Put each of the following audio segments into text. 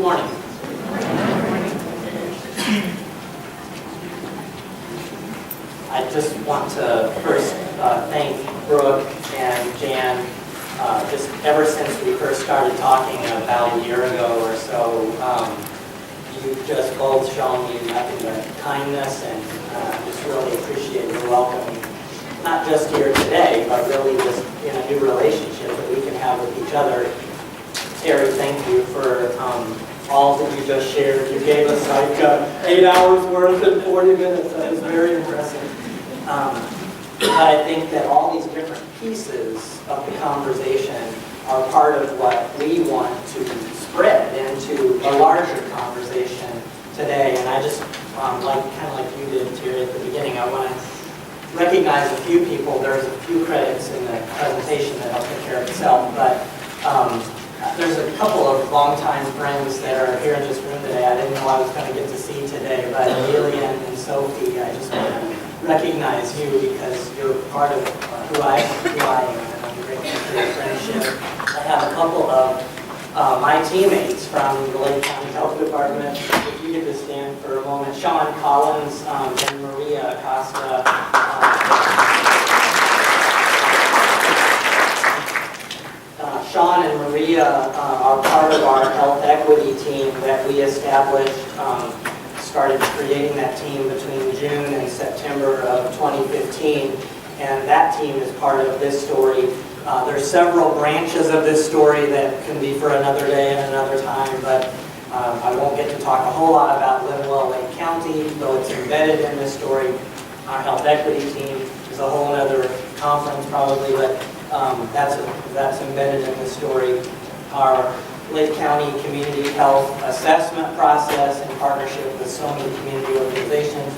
Good morning. I just want to first thank Brooke and Jan. Just ever since we first started talking about a year ago or so, you've just both shown me nothing but kindness, and just really appreciate your welcome, not just here today, but really just in a new relationship that we can have with each other. Terry, thank you for all that you just shared. You gave us like 8 hours worth in 40 minutes. That was very impressive. But I think that all these different pieces of the conversation are part of what we want to spread into a larger conversation today. And I just, kind of like you did, Terry, at the beginning, I want to recognize a few people. There's a few credits in the presentation that will take care of itself, but there's a couple of longtime friends that are here in this room today. I didn't know I was going to get to see today, but Amelia and Sophie, I just want to recognize you because you're part of who I am, and I'm grateful for your friendship. I have a couple of my teammates from the Lake County Health Department. If you could just stand for a moment. Sean Collins and Maria Acosta. Sean and Maria are part of our health equity team that we established, started creating that team between June and September of 2015, and that team is part of this story. There's several branches of this story that can be for another day and another time, but I won't get to talk a whole lot about Linwell Lake County, though it's embedded in this story. Our health equity team is a whole other conference probably, but that's embedded in the story. Our Lake County Community Health Assessment process in partnership with so many community organizations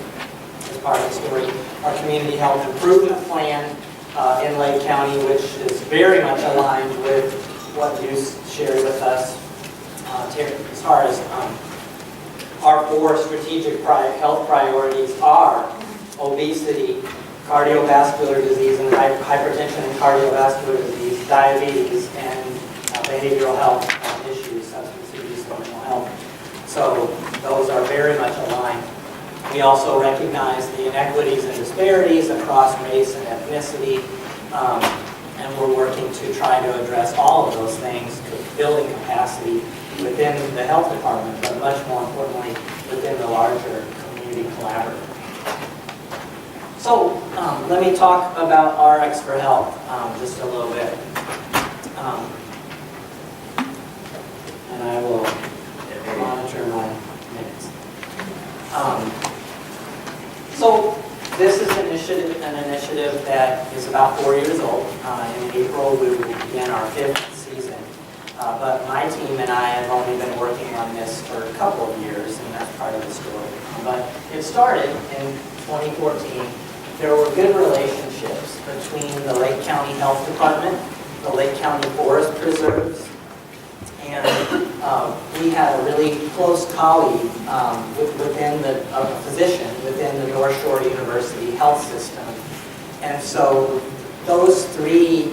is part of the story. Our Community Health Improvement Plan in Lake County, which is very much aligned with what you shared with us, as far as our 4 strategic health priorities are obesity, cardiovascular disease and hypertension and cardiovascular disease, diabetes, and behavioral health issues, substance abuse, and mental health. So those are very much aligned. We also recognize the inequities and disparities across race and ethnicity, and we're working to try to address all of those things, building capacity within the health department, but much more importantly, within the larger community collaborative. So let me talk about RX for Health just a little bit. And I will monitor my minutes. So this is an initiative that is about 4 years old. In April, we will begin our 5th season. But my team and I have only been working on this for a couple of years, and that's part of the story. But it started in 2014. There were good relationships between the Lake County Health Department, the Lake County Forest Preserves, and we had a really close colleague a physician within the North Shore University Health System. And so those 3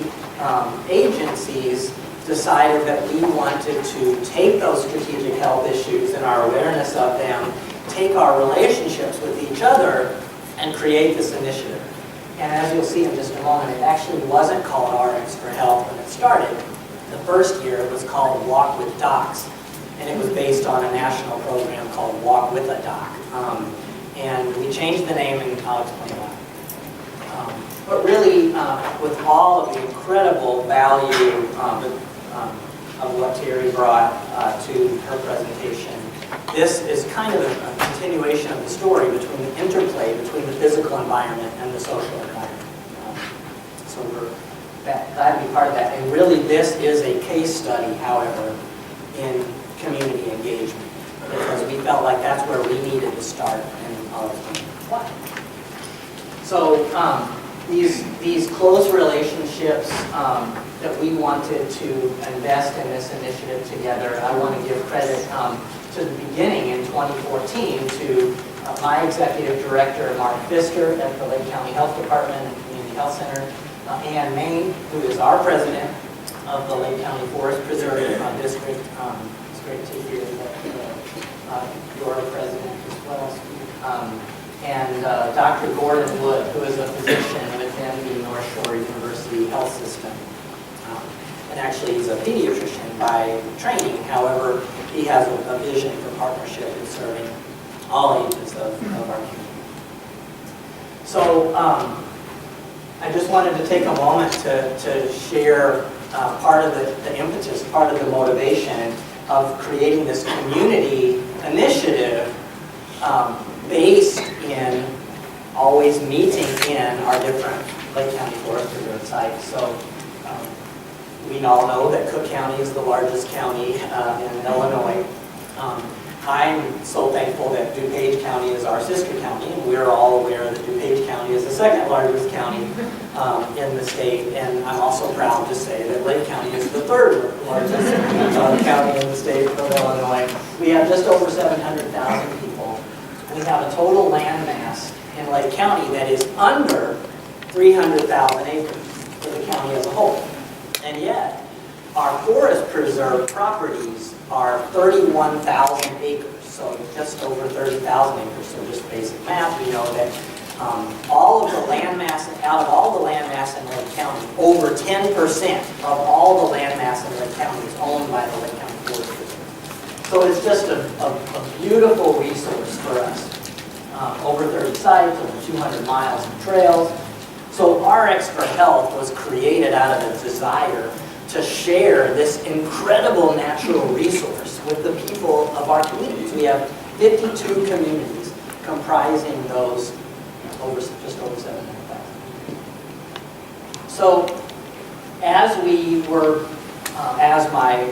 agencies decided that we wanted to take those strategic health issues and our awareness of them, take our relationships with each other, and create this initiative. And as you'll see in just a moment, it actually wasn't called RX for Health when it started. The first year it was called Walk with Docs, and it was based on a national program called Walk with a Doc. And we changed the name, and I'll explain why. But really, with all of the incredible value of what Terry brought to her presentation, this is kind of a continuation of the story between the interplay between the physical environment and the social environment. So we're glad to be part of that. And really, this is a case study, however, in community engagement, because we felt like that's where we needed to start, and I'll explain why. So these close relationships that we wanted to invest in this initiative together, I want to give credit to the beginning in 2014 to my executive director, Mark Pfister, at the Lake County Health Department and Community Health Center, Ann Main, who is our president of the Lake County Forest Preserve District, It's great to hear that you're a president as well. And Dr. Gordon Wood, who is a physician within the North Shore University Health System. And actually, he's a pediatrician by training. However, he has a vision for partnership in serving all ages of our community. So I just wanted to take a moment to share part of the impetus, part of the motivation of creating this community initiative based in always meeting in our different Lake County Forest Preserve sites. So we all know that Cook County is the largest county in Illinois. I'm so thankful that DuPage County is our sister county, and we're all aware that DuPage County is the second largest county in the state, and I'm also proud to say that Lake County is the third largest county in the state of Illinois. We have just over 700,000 people. We have a total land mass in Lake County that is under 300,000 acres for the county as a whole. And yet, our forest preserve properties are 31,000 acres, so just over 30,000 acres. So just basic math, we know that all of the land mass, out of all the land mass in Lake County, over 10% of all the land mass in Lake County is owned by the Lake County Forest Preserve. So it's just a beautiful resource for us. Over 30 sites, over 200 miles of trails. So RX for Health was created out of a desire to share this incredible natural resource with the people of our communities. We have 52 communities comprising those just over 700,000. So as we were, as my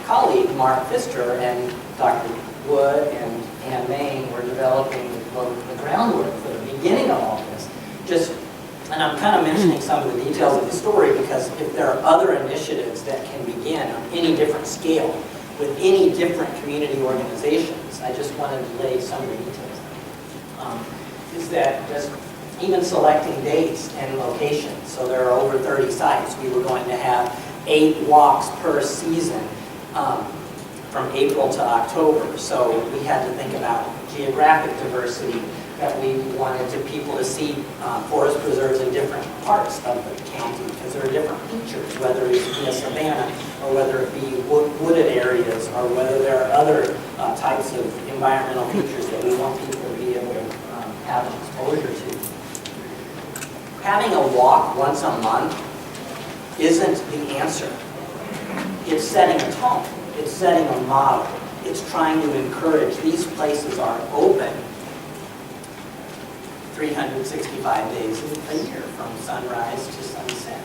colleague Mark Pfister and Dr. Wood and Ann Main were developing the groundwork for the beginning of all this, and I'm kind of mentioning some of the details of the story because if there are other initiatives that can begin on any different scale with any different community organizations, I just wanted to lay some of the details out. Is that just even selecting dates and locations. So there are over 30 sites. We were going to have 8 walks per season from April to October. So we had to think about geographic diversity, that we wanted people to see forest preserves in different parts of the county because there are different features, whether it be a savanna or whether it be wooded areas or whether there are other types of environmental features that we want people to be able to have exposure to. Having a walk once a month isn't the answer. It's setting a tone. It's setting a model. It's trying to encourage. These places are open 365 days a year from sunrise to sunset.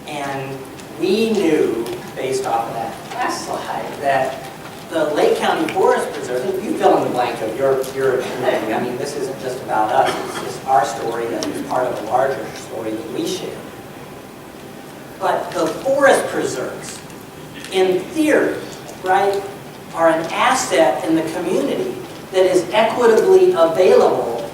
And we knew, based off of that last slide, that the Lake County Forest Preserve, if you fill in the blank of your community, I mean, this isn't just about us, it's just our story that is part of a larger story that we share. But the forest preserves, in theory, right, are an asset in the community that is equitably available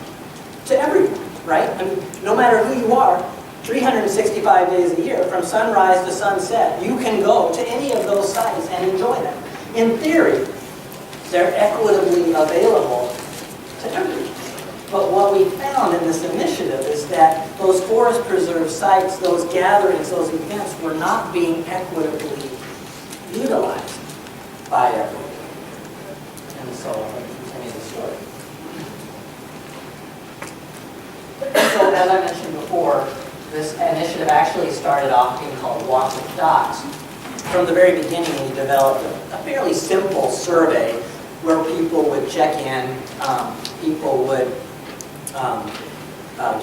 to everyone, right? I mean, no matter who you are, 365 days a year, from sunrise to sunset, you can go to any of those sites and enjoy them. In theory, they're equitably available to everyone. But what we found in this initiative is that those forest preserve sites, those gatherings, those events were not being equitably utilized by everyone. And so I'll continue the story. So as I mentioned before, this initiative actually started off being called Walk with Docs. From the very beginning, we developed a fairly simple survey where people would check in, people would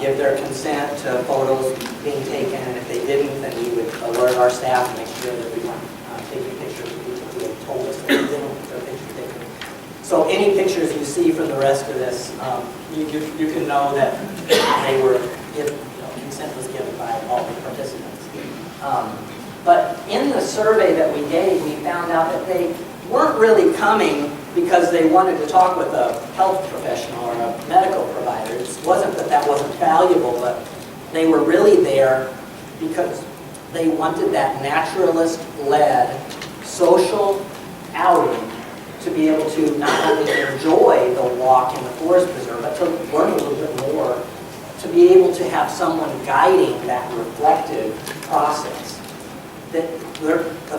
give their consent to photos being taken, and if they didn't, then we would alert our staff to make sure that we weren't taking pictures of people who had told us that they didn't want their picture taken. So any pictures you see from the rest of this, you can know that they were consent was given by all the participants. But in the survey that we gave, we found out that they weren't really coming because they wanted to talk with a health professional or a medical provider. It wasn't that that wasn't valuable, but they were really there because they wanted that naturalist-led social outing to be able to not only enjoy the walk in the forest preserve, but to learn a little bit more, to be able to have someone guiding that reflective process. The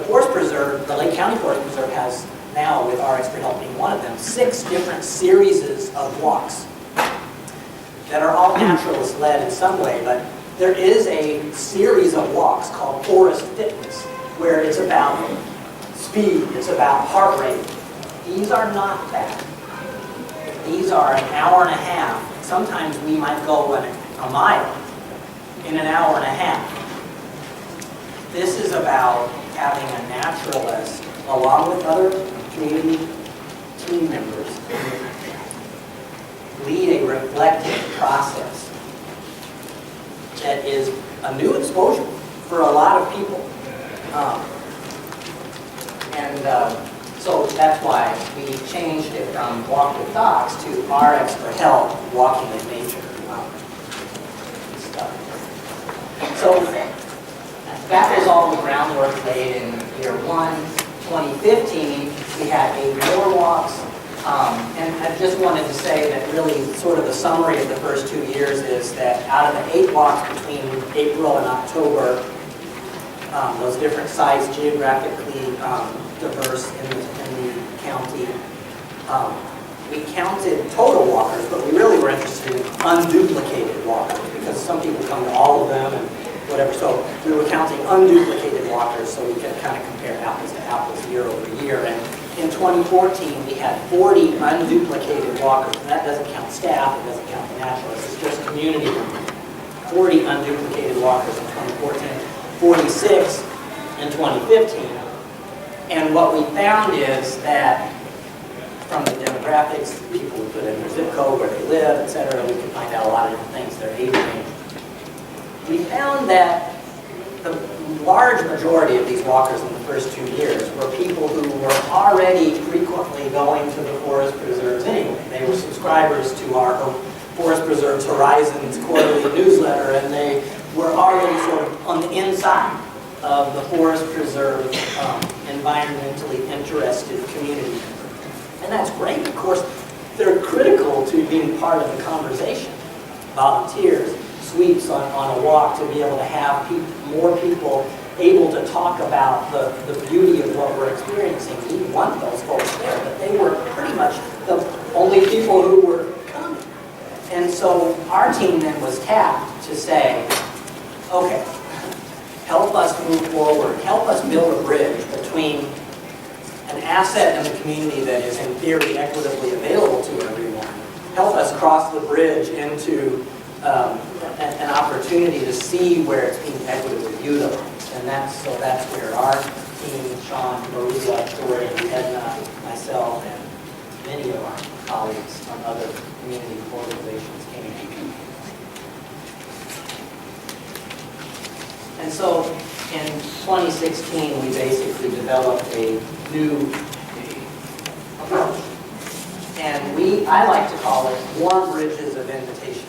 forest preserve, the Lake County Forest Preserve, has now, with our extra help being one of them, 6 different series of walks that are all naturalist-led in some way, but there is a series of walks called Forest Fitness, where it's about speed, it's about heart rate. These are not that. These are an hour and a half. Sometimes we might go a mile in an hour and a half. This is about having a naturalist, along with other community team members, lead a reflective process that is a new exposure for a lot of people. So that's why we changed it from Walk with Dogs to RX for Health, Walking in Nature. So that was all the groundwork laid in year 1. 2015, we had 8 more walks. And I just wanted to say that really sort of the summary of the first 2 years is that out of the 8 walks between April and October, those different sites, geographically diverse in the county, we counted total walkers, but we really were interested in unduplicated walkers because some people come to all of them and whatever. So we were counting unduplicated walkers so we could kind of compare apples to apples year over year. And in 2014, we had 40 unduplicated walkers. And that doesn't count staff, it doesn't count the naturalists, it's just community members. 40 unduplicated walkers in 2014, 46 in 2015. And what we found is that from the demographics, people would put in their zip code, where they live, etc., we could find out a lot of different things, their age range. We found that the large majority of these walkers in the first 2 years were people who were already frequently going to the forest preserves anyway. They were subscribers to our Forest Preserves Horizons quarterly newsletter, and they were already sort of on the inside of the forest preserve environmentally interested community. And that's great. Of course, they're critical to being part of the conversation. Volunteers, sweeps on a walk, to be able to have more people able to talk about the beauty of what we're experiencing. We want those folks there, but they were pretty much the only people who were coming. And so our team then was tapped to say, okay, help us move forward, help us build a bridge between an asset in the community that is in theory equitably available to everyone. Help us cross the bridge into an opportunity to see where it's being equitably utilized. And that's where our team, Sean, Maria, Tori, Edna, myself, and many of our colleagues from other community organizations came in. And so in 2016, we basically developed a new approach. And I like to call it Warm Bridges of Invitation.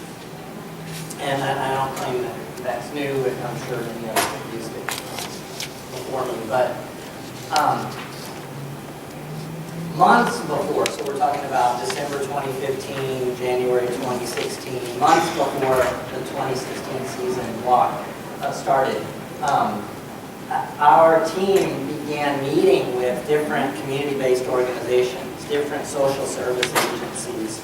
And I don't claim that that's new, and I'm sure many others have used it before me. But months before, so we're talking about December 2015, January 2016, months before the 2016 season walk started, our team began meeting with different community-based organizations, different social service agencies,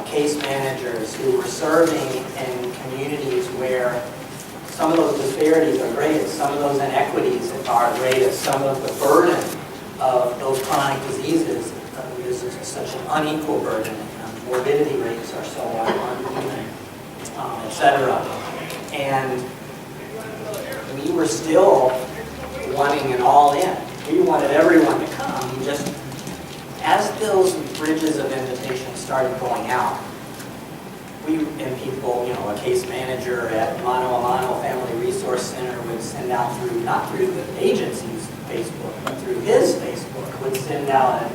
case managers who were serving in communities where some of those disparities are greatest, some of those inequities are greatest, some of the burden of those chronic diseases is such an unequal burden, morbidity rates are so uneven, etc. And we were still wanting an all-in. We wanted everyone to come. We just, as those bridges of invitation started going out, people, a case manager at Mano a Mano Family Resource Center would send out not through the agency's Facebook, but through his Facebook, would send out an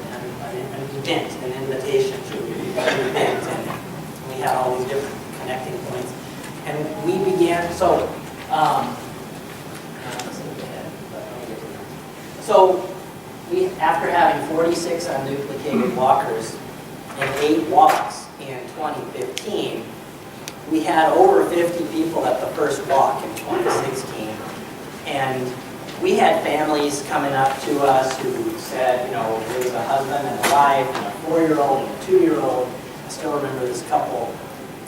event, an invitation to an event, and we had all these different connecting points. And we began, after having 46 unduplicated walkers and 8 walks in 2015, we had over 50 people at the first walk in 2016. And we had families coming up to us who said, there was a husband and a wife and a 4-year-old and a 2-year-old. I still remember this couple.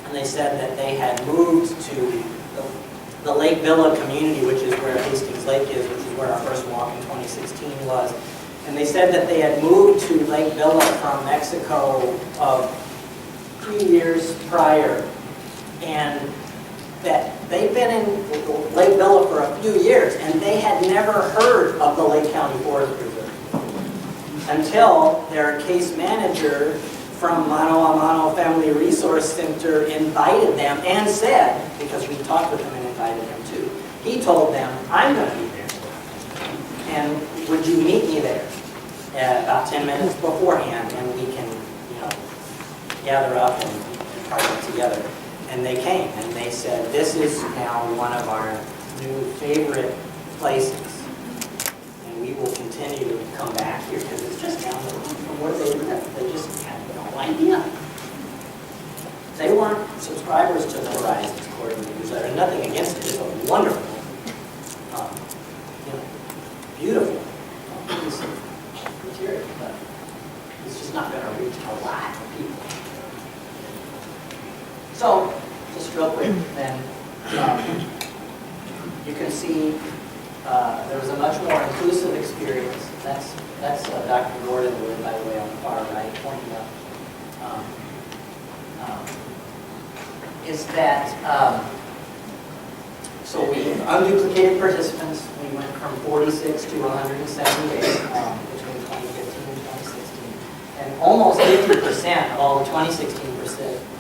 And they said that they had moved to the Lake Villa community, which is where Hastings Lake is, which is where our first walk in 2016 was. And they said that they had moved to Lake Villa from Mexico 3 years prior, and that they've been in Lake Villa for a few years, and they had never heard of the Lake County Forest Preserve until their case manager from Mano a Mano Family Resource Center invited them and said, because we talked with them and invited them too, he told them, I'm going to be there, and would you meet me there about 10 minutes beforehand, and we can, gather up and party together. And they came, and they said, this is now one of our new favorite places, and we will continue to come back here because it's just down the road from where they live. They just had no idea. They weren't subscribers to the Horizons Quarterly newsletter. Nothing against it. It's a wonderful, beautiful piece of material, but it's just not going to reach a lot of people. So, just real quick, then, you can see there was a much more inclusive experience. That's Dr. Gordon Wood, by the way, on the far right, pointing up. Is that, so we unduplicated participants. We went from 46 to 178 between 2015 and 2016. And almost 50% of all the 2016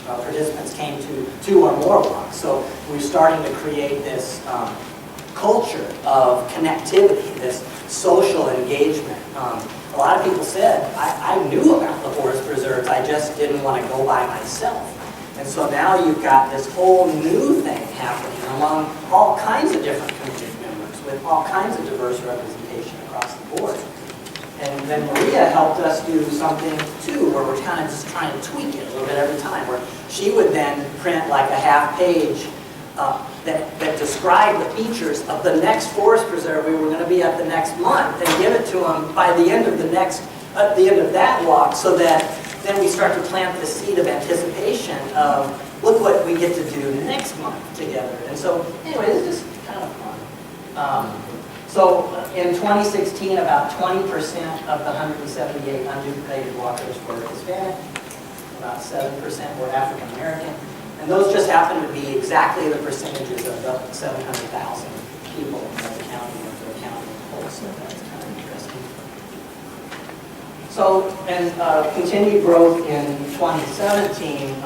participants came to 2 or more walks. So we're starting to create this culture of connectivity, this social engagement. A lot of people said, I knew about the forest preserves, I just didn't want to go by myself. And so now you've got this whole new thing happening among all kinds of different community members with all kinds of diverse representation across the board. And then Maria helped us do something too, where we're kind of just trying to tweak it a little bit every time, where she would then print like a half page that described the features of the next forest preserve we were going to be at the next month, and give it to them by the end of that walk, so that then we start to plant the seed of anticipation of, look what we get to do next month together. And so, anyway, it's just kind of fun. So in 2016, about 20% of the 178 unduplicated walkers were Hispanic, about 7% were African American, and those just happen to be exactly the percentages of the 700,000 people in the county of the county whole. So that's kind of interesting. So, and continued growth in 2017,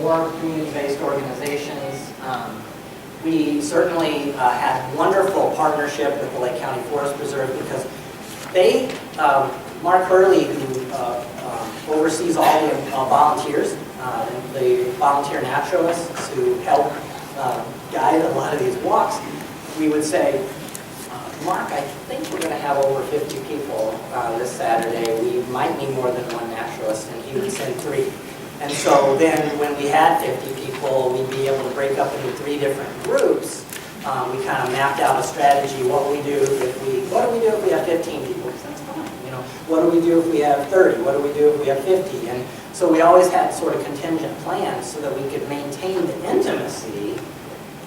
more community-based organizations. We certainly had wonderful partnership with the Lake County Forest Preserve, because they, Mark Hurley, who oversees all the volunteers, the volunteer naturalists who help guide a lot of these walks, we would say, Mark, I think we're going to have over 50 people this Saturday. We might need more than one naturalist, and he would send 3. And so then when we had 50 people, we'd be able to break up into 3 different groups. We kind of mapped out a strategy. What do we do if we have 15 people? Because that's fine. What do we do if we have 30? What do we do if we have 50? And so we always had sort of contingent plans so that we could maintain the intimacy,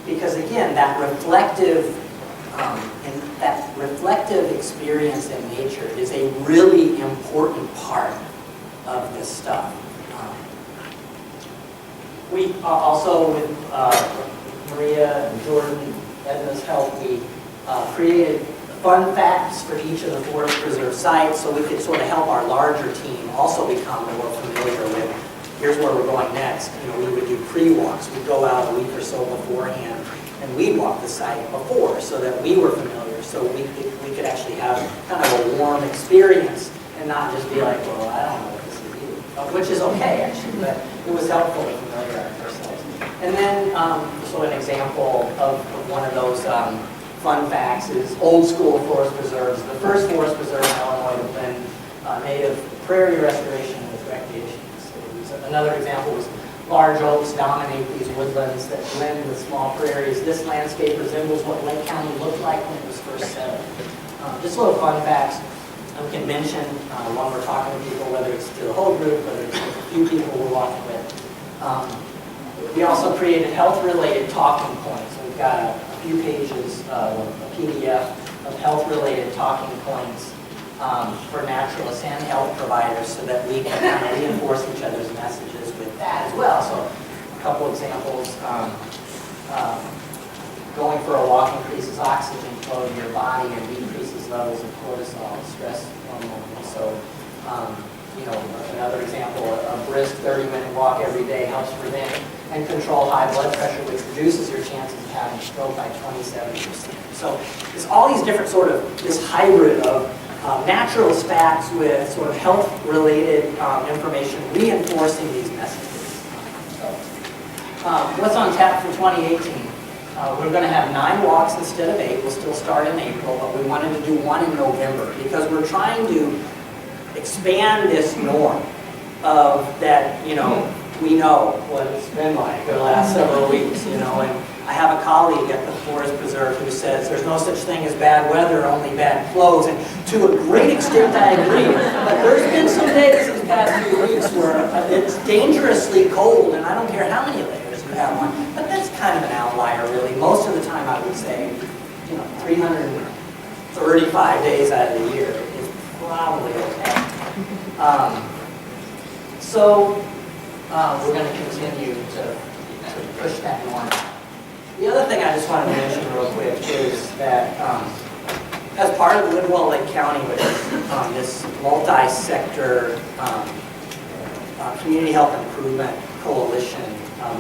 because again, that reflective experience in nature is a really important part of this stuff. We also, with Maria and Jordan, Edna's help, we created fun facts for each of the forest preserve sites, so we could sort of help our larger team also become more familiar with, here's where we're going next. We would do pre-walks. We'd go out a week or so beforehand, and we'd walk the site before so that we were familiar, so we could actually have kind of a warm experience and not just be like, well, I don't know what this is either, which is okay, actually, but it was helpful to familiarize ourselves. And then, so an example of one of those fun facts is old school forest preserves. The first forest preserve in Illinois has been native prairie restoration with recreation facilities. Another example was large oaks dominate these woodlands that blend with small prairies. This landscape resembles what Lake County looked like when it was first settled. Just little fun facts. We can mention when we're talking to people, whether it's to the whole group, whether it's a few people we're walking with. We also created health-related talking points. We've got a few pages, a PDF of health-related talking points for naturalists and health providers so that we can kind of reinforce each other's messages with that as well. So a couple examples. Going for a walk increases oxygen flow in your body and decreases levels of cortisol, stress hormone. So, another example, a brisk 30-minute walk every day helps prevent and control high blood pressure, which reduces your chances of having stroke by 27%. So there's all these different this hybrid of naturalist facts with sort of health-related information reinforcing these messages. What's on tap for 2018? We're going to have 9 walks instead of 8. We'll still start in April, but we wanted to do 1 in November because we're trying to expand this norm of that, we know what it's been like the last several weeks, and I have a colleague at the Forest Preserve who says there's no such thing as bad weather, only bad clothes, and to a great extent I agree, but there's been some days these past few weeks where it's dangerously cold, and I don't care how many layers you have on, but that's kind of an outlier really. Most of the time I would say, 335 days out of the year is probably okay. We're going to continue to push that norm. The other thing I just wanted to mention real quick is that as part of Lidwell Lake County, which is this multi-sector community health improvement coalition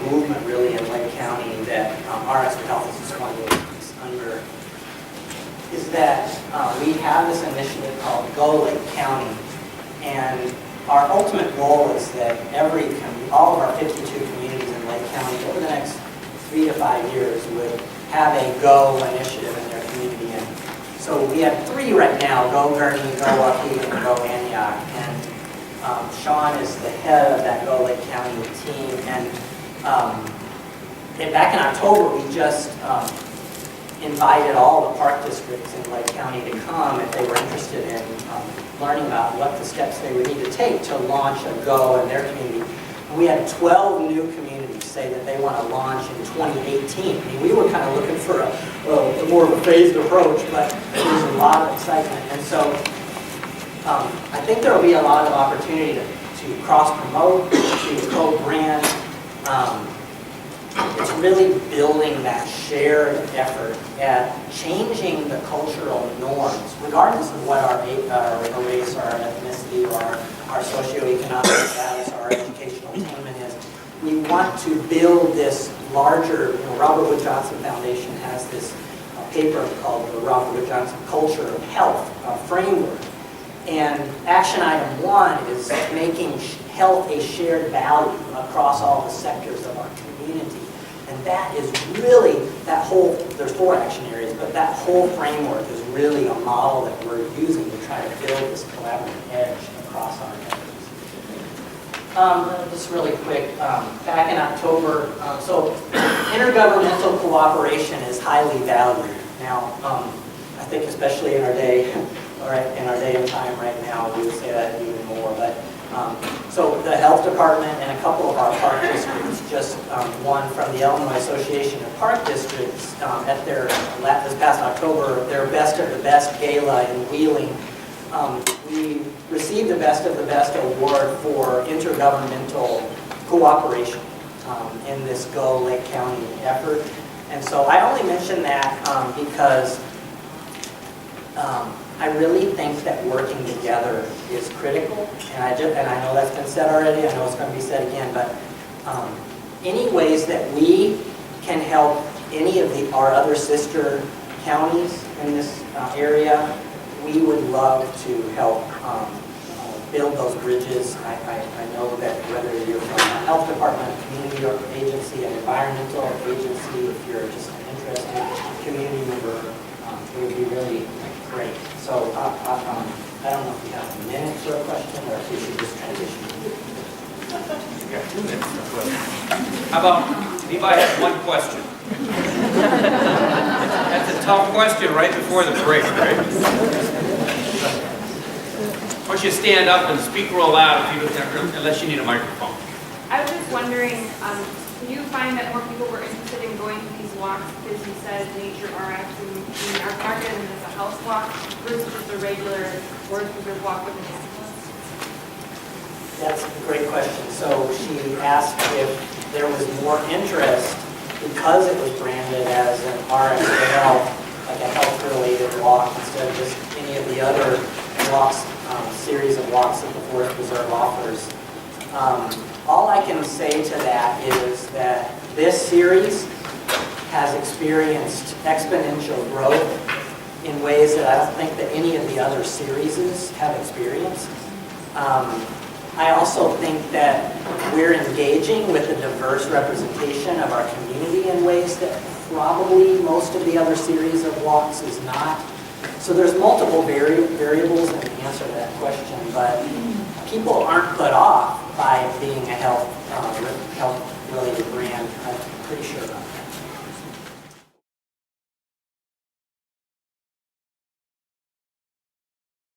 movement really in Lake County that RX for Health is just one of those under, is that we have this initiative called Go Lake County, and our ultimate goal is that all of our 52 communities in Lake County over the next 3 to 5 years would have a Go initiative in their community. And so we have 3 right now: Go Gurney, Go Waukegan, and Go Antioch. And Sean is the head of that Go Lake County team. And back in October, we just invited all the park districts in Lake County to come if they were interested in learning about what the steps they would need to take to launch a Go in their community. And we had 12 new communities say that they want to launch in 2018. I mean, we were kind of looking for a more of a phased approach, but there's a lot of excitement. And so I think there will be a lot of opportunity to cross-promote, to co-brand. It's really building that shared effort at changing the cultural norms, regardless of what our race, our ethnicity, or our socioeconomic status, our educational attainment is. We want to build this larger, Robert Wood Johnson Foundation has this paper called the Robert Wood Johnson Culture of Health framework. And action item 1 is making health a shared value across all the sectors of our community. And that is really, there's 4 action areas, but that whole framework is really a model that we're using to try to build this collaborative edge across our efforts. Just really quick, back in October, so intergovernmental cooperation is highly valued. Now, I think especially in our day, or in our day and time right now, we would say that even more. But so the health department and a couple of our park districts just won from the Illinois Association of Park Districts at their, this past October, their Best of the Best Gala in Wheeling. We received the Best of the Best award for intergovernmental cooperation in this Go Lake County effort. And so I only mention that because I really think that working together is critical, and I know that's been said already, I know it's going to be said again, but any ways that we can help any of our other sister counties in this area, we would love to help build those bridges. I know that whether you're from a health department, a community agency, an environmental agency, if you're just an interested community member, it would be really great. So I don't know if you have a minute for a question or if we should just transition. You got 2 minutes for a question. How about, Levi has one question. That's a tough question right before the break, right? Why don't you stand up and speak real loud if you, unless you need a microphone. I was just wondering, can you find that more people were interested in going to these walks because you said Nature RX and the Art Market and it's a house walk versus just a regular horse-preserve walk with an ambulance? That's a great question. So she asked if there was more interest because it was branded as an RX for health, like a health-related walk instead of just any of the other walks, series of walks that the Forest Preserve offers. All I can say to that is that this series has experienced exponential growth in ways that I don't think that any of the other series have experienced. I also think that we're engaging with a diverse representation of our community in ways that probably most of the other series of walks is not. So there's multiple variables in the answer to that question, but people aren't put off by being a health